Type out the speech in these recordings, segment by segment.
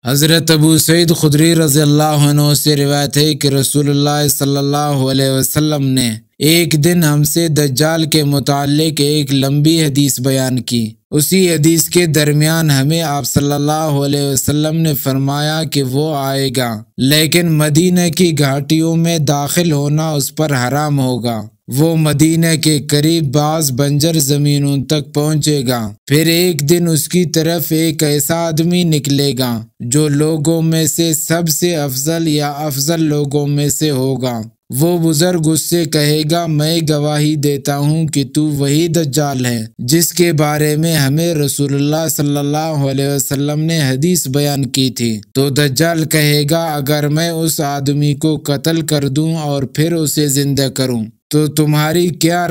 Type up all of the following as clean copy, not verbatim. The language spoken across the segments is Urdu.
حضرت ابو سعید خدری رضی اللہ عنہ سے روایت ہے کہ رسول اللہ صلی اللہ علیہ وسلم نے ایک دن ہم سے دجال کے متعلق ایک لمبی حدیث بیان کی۔ اسی حدیث کے درمیان ہمیں آپ صلی اللہ علیہ وسلم نے فرمایا کہ وہ آئے گا، لیکن مدینہ کی گھاٹیوں میں داخل ہونا اس پر حرام ہوگا۔ وہ مدینہ کے قریب بعض بنجر زمینوں تک پہنچے گا، پھر ایک دن اس کی طرف ایک ایسا آدمی نکلے گا جو لوگوں میں سے سب سے افضل یا افضل لوگوں میں سے ہوگا۔ وہ بزرگ اس سے کہے گا، میں گواہی دیتا ہوں کہ تو وہی دجال ہے جس کے بارے میں ہمیں رسول اللہ صلی اللہ علیہ وسلم نے حدیث بیان کی تھی۔ تو دجال کہے گا، اگر میں اس آدمی کو قتل کر دوں اور پھر اسے زندہ کروں تو تمہاری کیا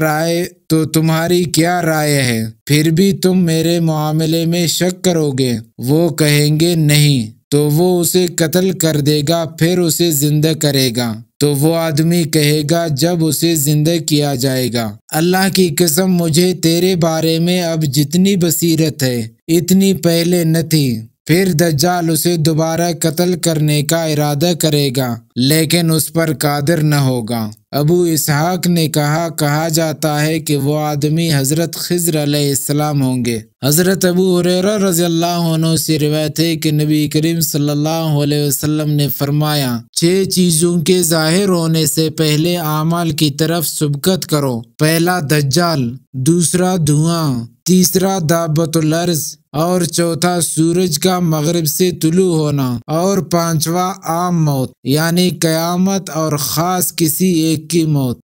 رائے ہے؟ پھر بھی تم میرے معاملے میں شک کرو گے؟ وہ کہیں گے نہیں۔ تو وہ اسے قتل کر دے گا، پھر اسے زندہ کرے گا۔ تو وہ آدمی کہے گا، جب اسے زندہ کیا جائے گا، اللہ کی قسم مجھے تیرے بارے میں اب جتنی بصیرت ہے اتنی پہلے نہ تھی۔ پھر دجال اسے دوبارہ قتل کرنے کا ارادہ کرے گا، لیکن اس پر قادر نہ ہوگا۔ ابو اسحاق نے کہا جاتا ہے کہ وہ آدمی حضرت خضر علیہ السلام ہوں گے۔ حضرت ابو ہریرہ رضی اللہ عنہ سے روایت ہے کہ نبی کریم صلی اللہ علیہ وسلم نے فرمایا، 6 چیزوں کے ظاہر ہونے سے پہلے اعمال کی طرف سبقت کرو۔ پہلا دجال، دوسرا دھواں، تیسرا دابۃ الارض، اور چوتھا سورج کا مغرب سے طلوع ہونا، اور پانچواں عام موت یعنی قیامت اور خاص کسی ایک کی موت۔